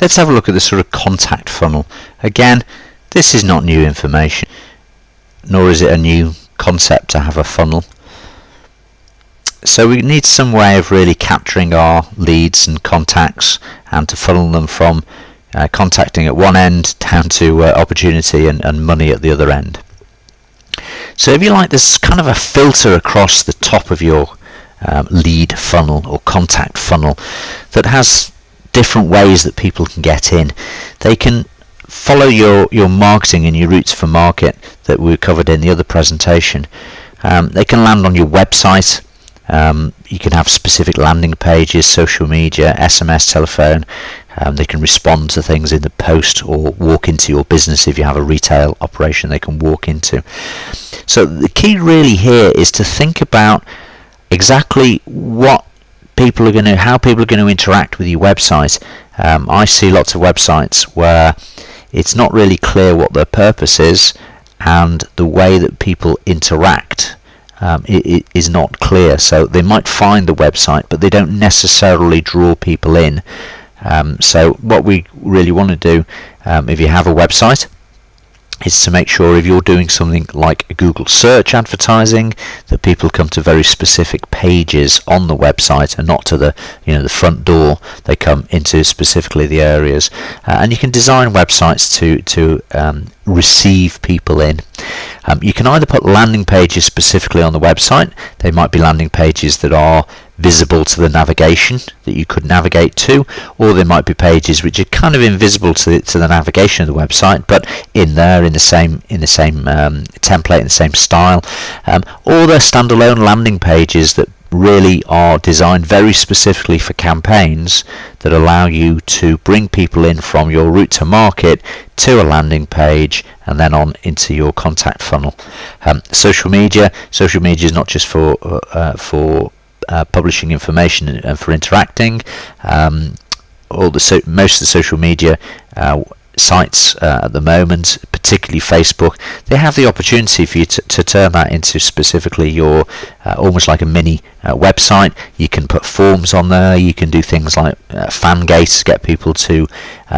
let's have a look at the sort of contact funnel. Again, this is not new information, nor is it a new concept to have a funnel. So we need some way of really capturing our leads and contacts and to funnel them from contacting at one end down to opportunity and money at the other end. So if you like, there's kind of a filter across the top of your lead funnel or contact funnel that has different ways that people can get in. They can follow your marketing and your routes for market that we covered in the other presentation. They can land on your website. You can have specific landing pages, social media, SMS, telephone. They can respond to things in the post or walk into your business if you have a retail operation they can walk into. So the key really here is to think about exactly what people are going to, how people are going to interact with your website. I see lots of websites where it's not really clear what their purpose is, and the way that people interact it is not clear. So they might find the website, but they don't necessarily draw people in. So what we really want to do, if you have a website, is to make sure if you're doing something like Google search advertising, that people come to very specific pages on the website and not to the the front door. They come into specifically the areas, and you can design websites to receive people in. You can either put landing pages specifically on the website. They might be landing pages that are visible to the navigation that you could navigate to, or there might be pages which are kind of invisible to the navigation of the website, but in the same template, in the same style, or they're standalone landing pages that really are designed very specifically for campaigns that allow you to bring people in from your route to market to a landing page and then on into your contact funnel. Social media is not just for publishing information and for interacting. Most of the social media sites at the moment, particularly Facebook, they have the opportunity for you to turn that into specifically your almost like a mini website. You can put forms on there. You can do things like fan gates, get people to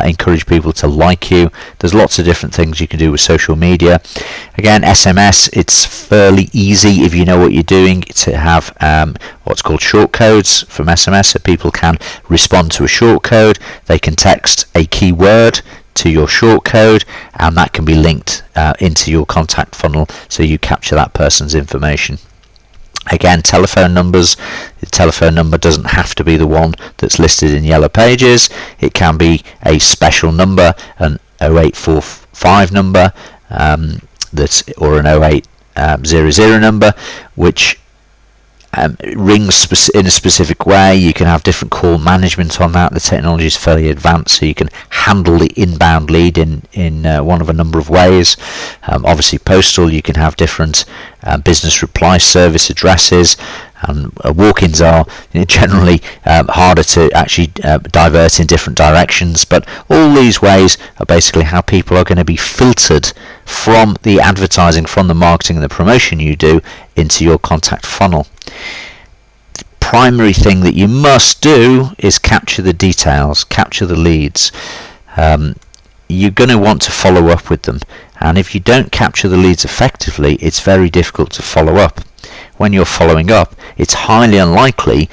encourage people to like you. There's lots of different things you can do with social media. Again, SMS, it's fairly easy if you know what you're doing to have what's called shortcodes from SMS, so people can respond to a shortcode. They can text a keyword to your shortcode, and that can be linked into your contact funnel, so you capture that person's information. Again, telephone numbers. The telephone number doesn't have to be the one that's listed in Yellow Pages. It can be a special number, an 0845 number, or an 0800 number, which rings in a specific way. You can have different call management on that. The technology is fairly advanced, so you can handle the inbound lead in one of a number of ways. Obviously postal, you can have different business reply service addresses, and walk-ins are generally harder to actually divert in different directions, but all these ways are basically how people are going to be filtered from the advertising, from the marketing and the promotion you do into your contact funnel. The primary thing that you must do is capture the details, capture the leads. You're going to want to follow up with them, and if you don't capture the leads effectively, it's very difficult to follow up. When you're following up, it's highly unlikely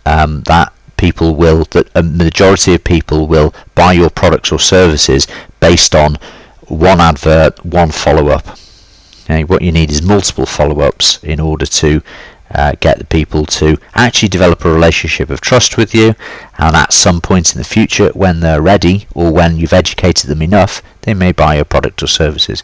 that a majority of people will buy your products or services based on one advert, one follow-up. Okay, what you need is multiple follow-ups in order to get the people to actually develop a relationship of trust with you, and at some point in the future, when they're ready or when you've educated them enough, they may buy your product or services.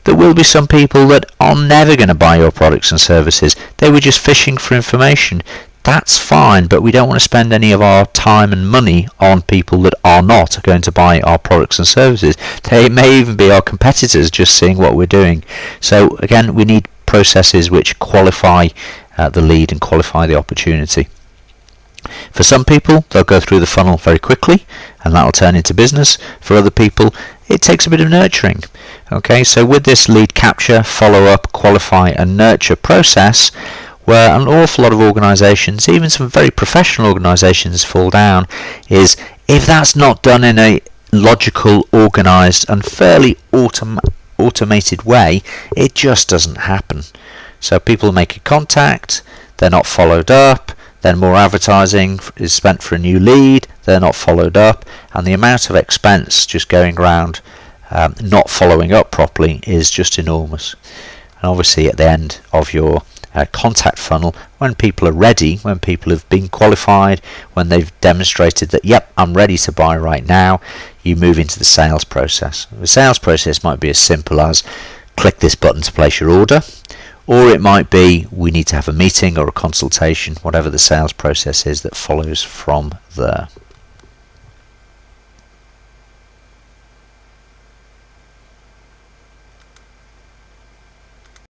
There will be some people that are never going to buy your products and services. They were just fishing for information. That's fine, but we don't want to spend any of our time and money on people that are not going to buy our products and services. They may even be our competitors just seeing what we're doing. So again, we need processes which qualify the lead and qualify the opportunity. For some people, they'll go through the funnel very quickly and that'll turn into business. For other people, it takes a bit of nurturing. Okay, so with this lead capture, follow up, qualify and nurture process, where an awful lot of organisations, even some very professional organisations, fall down, is If that's not done in a logical, organised and fairly automated way, it just doesn't happen. So people make a contact, they're not followed up, then more advertising is spent for a new lead, they're not followed up, and the amount of expense just going around not following up properly is just enormous. And obviously at the end of your contact funnel, when people are ready, when people have been qualified, when they've demonstrated that, yep, I'm ready to buy right now, you move into the sales process. The sales process might be as simple as click this button to place your order, or it might be we need to have a meeting or a consultation, whatever the sales process is that follows from there.